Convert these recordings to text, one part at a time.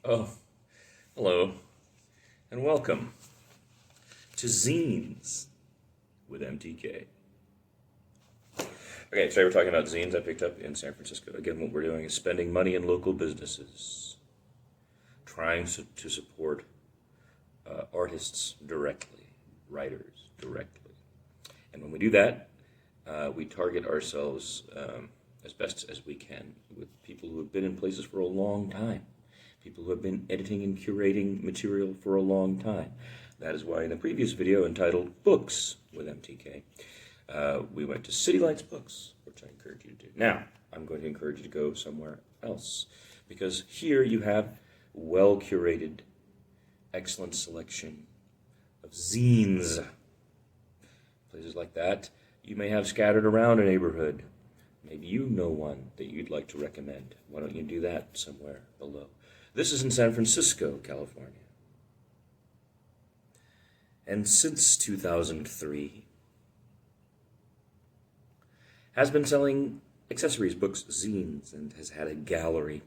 Oh, hello, and welcome to Zines with MTK. Okay, today we're talking about zines I picked up in San Francisco. Again, what we're doing is spending money in local businesses, trying to support artists directly, writers directly. And when we do that, we target ourselves as best as we can with people who have been in places for a long time, people who have been editing and curating material for a long time. That is why in the previous video entitled Books with MTK, we went to City Lights Books, which I encourage you to do. Now, I'm going to encourage you to go somewhere else, because here you have well-curated, excellent selection of zines. Places like that you may have scattered around a neighborhood. Maybe you know one that you'd like to recommend. Why don't you do that somewhere below? This is in San Francisco, California. And since 2003, has been selling accessories, books, zines, and has had a gallery.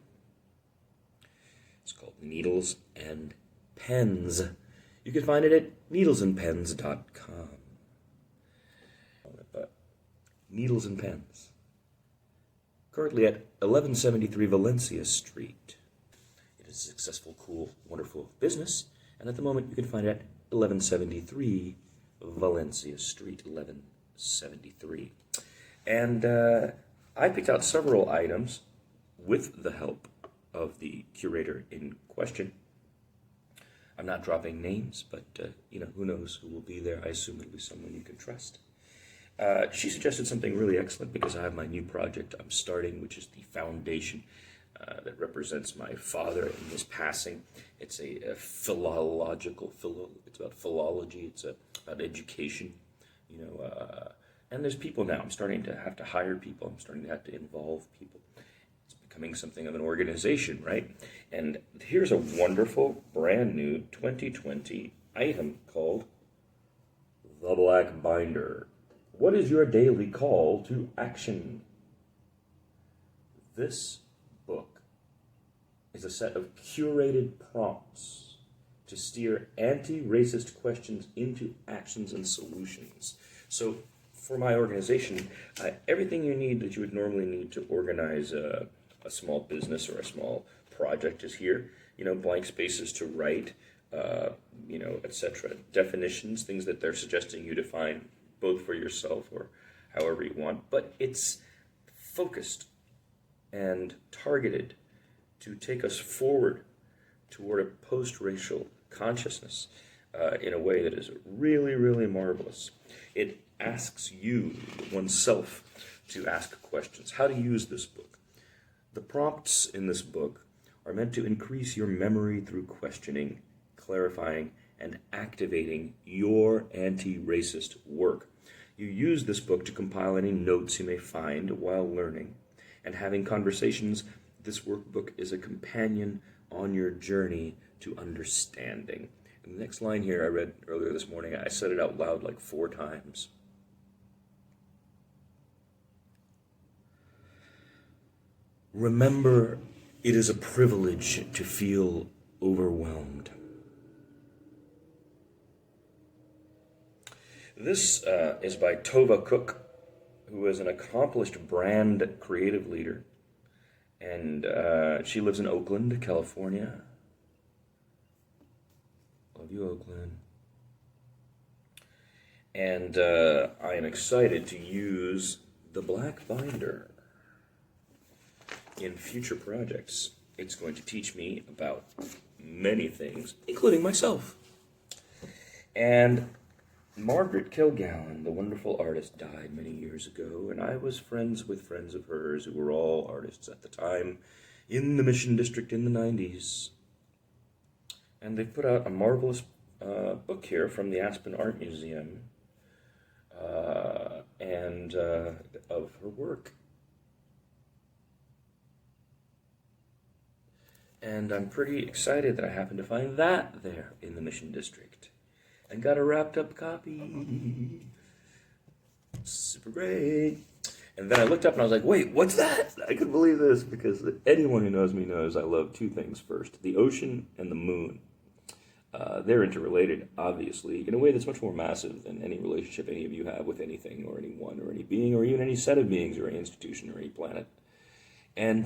It's called Needles and Pens. You can find it at needlesandpens.com. But Needles and Pens. Currently at 1173 Valencia Street. It is a successful, cool, wonderful business. And at the moment you can find it at 1173 Valencia Street, 1173. And I picked out several items with the help of the curator in question. I'm not dropping names, but who knows who will be there. I assume it'll be someone you can trust. She suggested something really excellent because I have my new project I'm starting, which is the foundation that represents my father in his passing. It's a it's about philology, it's about education, and there's people now. I'm starting to have to hire people. I'm starting to have to involve people. It's becoming something of an organization, right? And here's a wonderful, brand new 2020 item called The Black Binder. What is your daily call to action? This book is a set of curated prompts to steer anti-racist questions into actions and solutions. So for my organization, everything you need that you would normally need to organize a small business or a small project is here. Blank spaces to write, etc. Definitions, things that they're suggesting you define both for yourself or however you want. But it's focused and targeted to take us forward toward a post-racial consciousness in a way that is really, really marvelous. It asks you, oneself, to ask questions. How to use this book. The prompts in this book are meant to increase your memory through questioning, clarifying, and activating your anti-racist work. You use this book to compile any notes you may find while learning and having conversations. This workbook is a companion on your journey to understanding. And the next line here I read earlier this morning, I said it out loud like 4 times. Remember, it is a privilege to feel overwhelmed. This is by Tova Cook, who is an accomplished brand creative leader. And she lives in Oakland, California. Love you, Oakland. And I am excited to use the Black Binder in future projects. It's going to teach me about many things, including myself. And Margaret Kilgallen, the wonderful artist, died many years ago, and I was friends with friends of hers who were all artists at the time in the Mission District in the 90s. And they put out a marvelous book here from the Aspen Art Museum and of her work. And I'm pretty excited that I happened to find that there in the Mission District. And got a wrapped up copy. Super great. And then I looked up and I was like, wait, what's that? I couldn't believe this, because anyone who knows me knows I love two things first: the ocean and the moon. They're interrelated, obviously, in a way that's much more massive than any relationship any of you have with anything or anyone or any being or even any set of beings or any institution or any planet. And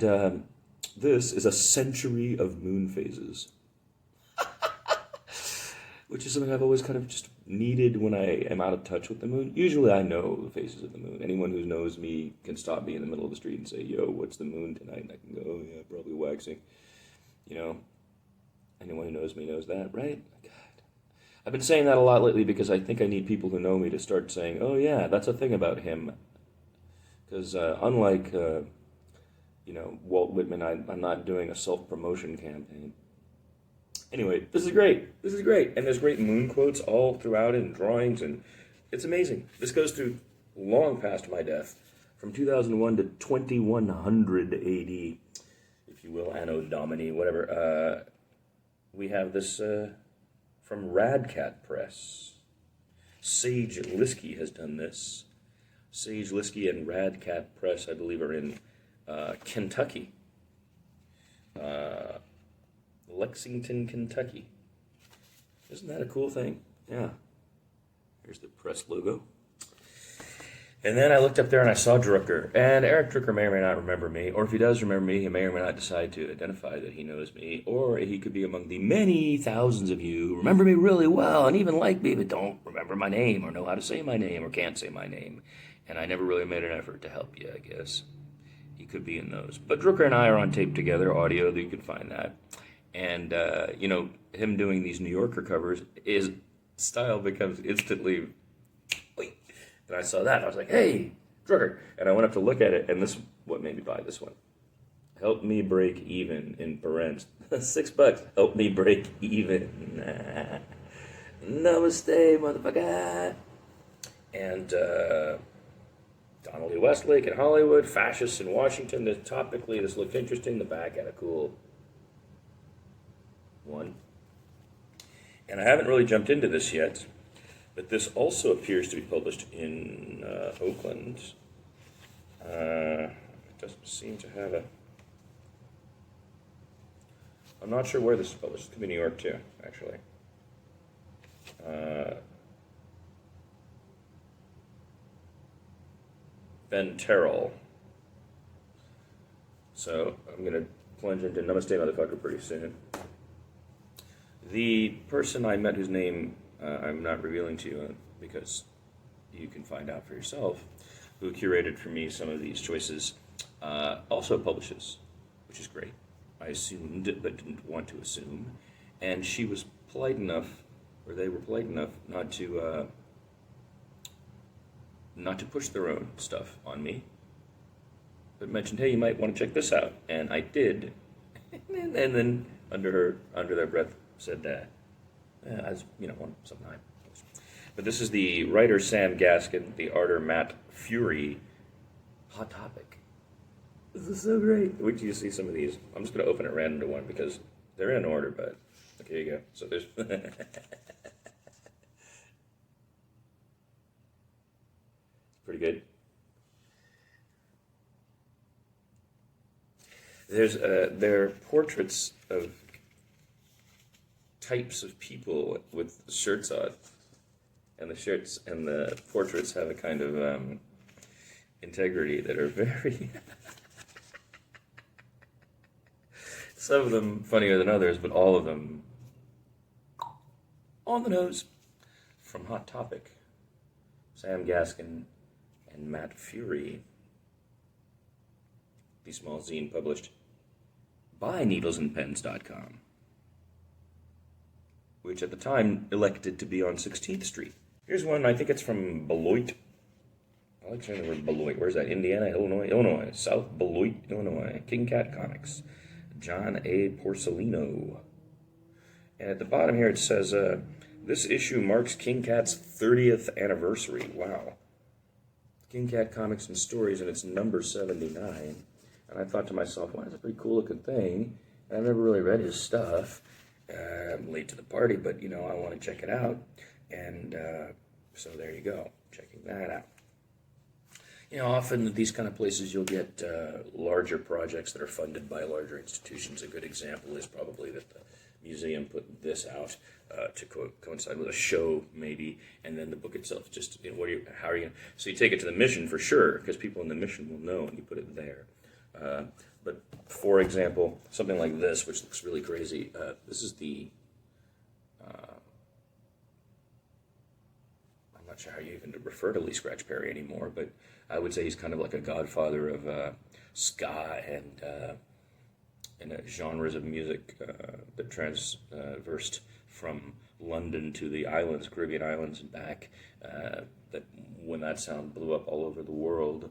this is a century of moon phases, which is something I've always kind of just needed when I am out of touch with the moon. Usually I know the phases of the moon. Anyone who knows me can stop me in the middle of the street and say, yo, what's the moon tonight? And I can go, oh yeah, probably waxing. You know, anyone who knows me knows that, right? God. I've been saying that a lot lately because I think I need people who know me to start saying, oh yeah, that's a thing about him. Because unlike, Walt Whitman, I'm not doing a self-promotion campaign. Anyway, this is great. This is great. And there's great moon quotes all throughout it and drawings, and it's amazing. This goes through long past my death, from 2001 to 2100 AD, if you will, Anno Domini, whatever. We have this from Radcat Press. Sage Liskey has done this. Sage Liskey and Radcat Press, I believe, are in Kentucky. Lexington, Kentucky. Isn't that a cool thing? Yeah. Here's the press logo. And then I looked up there and I saw Drucker. And Eric Drucker may or may not remember me. Or if he does remember me, he may or may not decide to identify that he knows me. Or he could be among the many thousands of you who remember me really well and even like me, but don't remember my name or know how to say my name or can't say my name. And I never really made an effort to help you, I guess. He could be in those. But Drucker and I are on tape together, audio, you can find that. And, him doing these New Yorker covers, his style becomes instantly, wait. And I saw that, and I was like, hey, Drucker. And I went up to look at it, and this, what made me buy this one? Help me break even, in parents. $6, help me break even. Namaste, motherfucker. And, Donald E. Westlake in Hollywood, fascists in Washington. Topically, this looked interesting. The back had a cool one. And I haven't really jumped into this yet, but this also appears to be published in Oakland. It doesn't seem to have a... I'm not sure where this is published. It could be New York too, actually. Ben Terrell. So I'm going to plunge into Namaste Motherfucker pretty soon. The person I met, whose name I'm not revealing to you because you can find out for yourself, who curated for me some of these choices, also publishes, which is great. I assumed, but didn't want to assume. And she was polite enough, or they were polite enough, not to push their own stuff on me, but mentioned, hey, you might want to check this out. And I did. And then under their breath, said that, as sometime. But this is the writer Sam Gaskin, the arter Matt Fury, Hot Topic. This is so great. Wait till you see some of these. I'm just going to open at random to one because they're in order, but okay, here you go. So there's... Pretty good. There are portraits of types of people with shirts on, and the shirts and the portraits have a kind of integrity that are very some of them funnier than others, but all of them on the nose. From Hot Topic, Sam Gaskin and Matt Fury. The small zine published by needlesandpens.com, which at the time elected to be on 16th Street. Here's one, I think it's from Beloit. I like saying the word Beloit. Where's that? Indiana, Illinois? Illinois. South Beloit, Illinois. King Cat Comics. John A. Porcelino. And at the bottom here it says, this issue marks King Cat's 30th anniversary. Wow. King Cat Comics and Stories, and it's number 79. And I thought to myself, wow, that's a pretty cool looking thing. And I've never really read his stuff. I'm late to the party, but, I want to check it out. And so there you go, checking that out. Often these kind of places you'll get larger projects that are funded by larger institutions. A good example is probably that the museum put this out to coincide with a show, maybe, and then the book itself. Just how are you? So you take it to the mission for sure, because people in the mission will know, and you put it there. But for example, something like this, which looks really crazy. This is the. I'm not sure how you even refer to Lee Scratch Perry anymore, but I would say he's kind of like a godfather of ska and genres of music that transversed from London to the islands, Caribbean islands, and back. That when that sound blew up all over the world.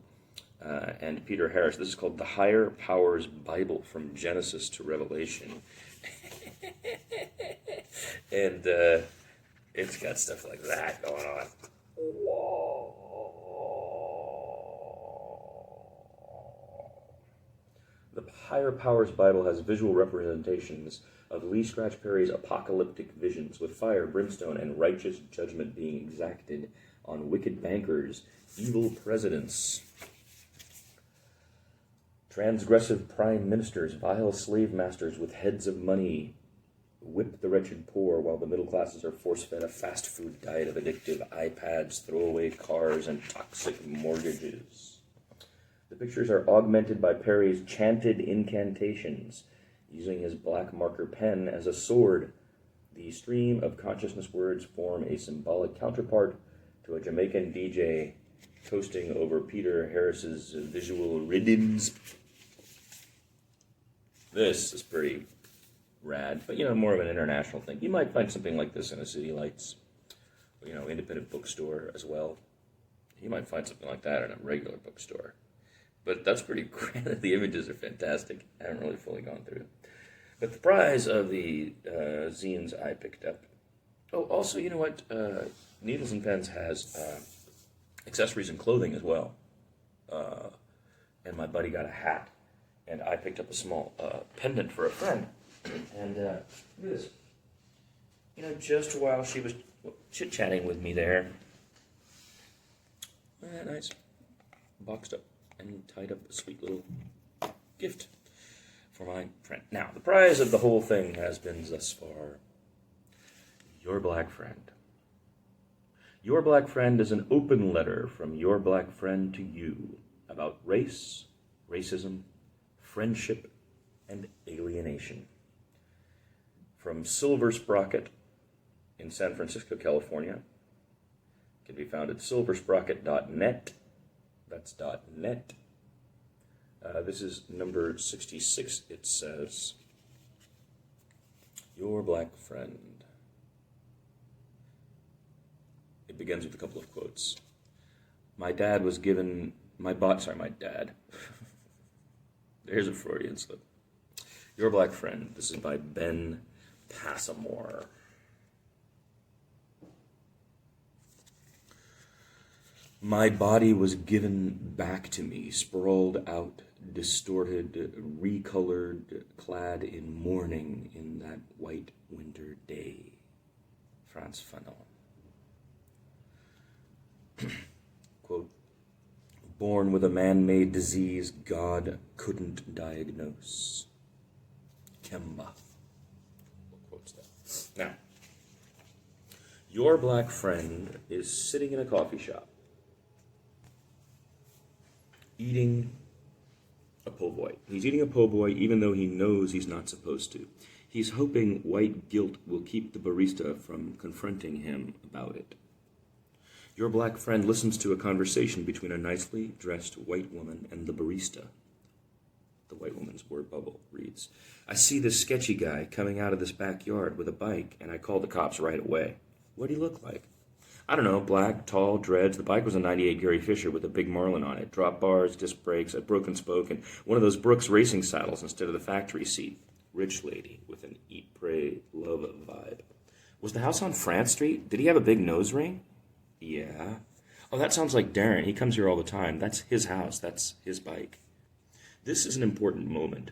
And Peter Harris, this is called The Higher Powers Bible from Genesis to Revelation. And it's got stuff like that going on. Whoa. The Higher Powers Bible has visual representations of Lee Scratch Perry's apocalyptic visions, with fire, brimstone, and righteous judgment being exacted on wicked bankers, evil presidents, transgressive prime ministers, vile slave masters with heads of money whip the wretched poor, while the middle classes are force-fed a fast food diet of addictive iPads, throwaway cars, and toxic mortgages. The pictures are augmented by Perry's chanted incantations, using his black marker pen as a sword. The stream of consciousness words form a symbolic counterpart to a Jamaican DJ toasting over Peter Harris's visual riddance. This is pretty rad, but more of an international thing. You might find something like this in a City Lights, independent bookstore as well. You might find something like that in a regular bookstore. But that's pretty grand. The images are fantastic. I haven't really fully gone through. But the prize of the zines I picked up. Oh, also, you know what? Needles and Pens has accessories and clothing as well. And my buddy got a hat. And I picked up a small pendant for a friend. And look at this. Just while she was chit-chatting with me there. Nice. Boxed up and tied up a sweet little gift for my friend. Now, the prize of the whole thing has been thus far Your Black Friend. Your Black Friend is an open letter from your black friend to you about race, racism, friendship, and alienation. From Silver Sprocket in San Francisco, California. It can be found at silversprocket.net. That's .net. This is number 66. It says, Your Black Friend. It begins with a couple of quotes. My dad. There's a Freudian slip. Your Black Friend. This is by Ben Passamore. My body was given back to me, sprawled out, distorted, recolored, clad in mourning in that white winter day. Frantz Fanon. Quote, born with a man-made disease God couldn't diagnose. Kemba. Quotes that. Now, your black friend is sitting in a coffee shop, eating a po' boy. He's eating a po' boy even though he knows he's not supposed to. He's hoping white guilt will keep the barista from confronting him about it. Your black friend listens to a conversation between a nicely dressed white woman and the barista. The white woman's word bubble reads, I see this sketchy guy coming out of this backyard with a bike, and I called the cops right away. What'd he look like? I don't know, black, tall, dreads. The bike was a 98 Gary Fisher with a big Marlin on it. Drop bars, disc brakes, a broken spoke, and one of those Brooks racing saddles instead of the factory seat. Rich lady with an eat, pray, love vibe. Was the house on France Street? Did he have a big nose ring? Yeah. Oh, that sounds like Darren. He comes here all the time. That's his house. That's his bike. This is an important moment.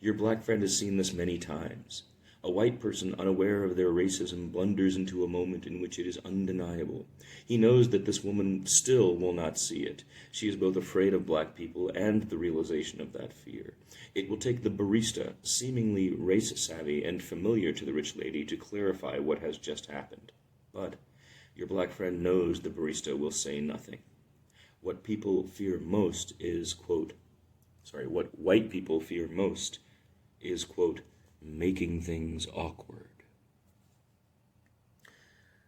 Your black friend has seen this many times. A white person unaware of their racism blunders into a moment in which it is undeniable. He knows that this woman still will not see it. She is both afraid of black people and the realization of that fear. It will take the barista, seemingly race-savvy and familiar to the rich lady, to clarify what has just happened. But your black friend knows the barista will say nothing. What people fear most is, what white people fear most is, making things awkward.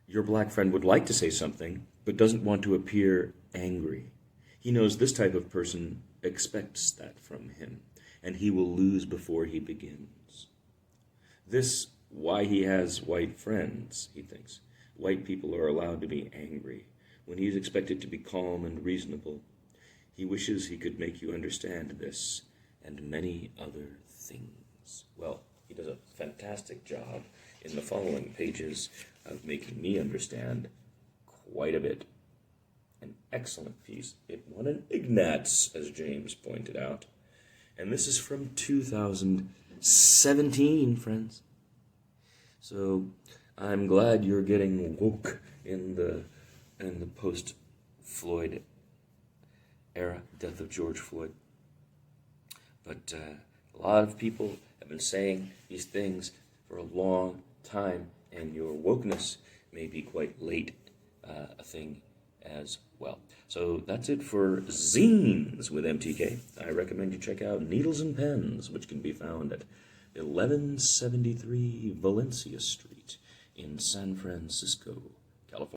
Your black friend would like to say something, but doesn't want to appear angry. He knows this type of person expects that from him, and he will lose before he begins. This, why he has white friends, he thinks. White people are allowed to be angry, when he is expected to be calm and reasonable. He wishes he could make you understand this, and many other things. Well, he does a fantastic job in the following pages of making me understand quite a bit. An excellent piece. It won an Ignatz, as James pointed out. And this is from 2017, friends. So I'm glad you're getting woke in the post-Floyd era, death of George Floyd. But a lot of people have been saying these things for a long time, and your wokeness may be quite late a thing as well. So that's it for Zines with MTK. I recommend you check out Needles and Pens, which can be found at 1173 Valencia Street in San Francisco, California.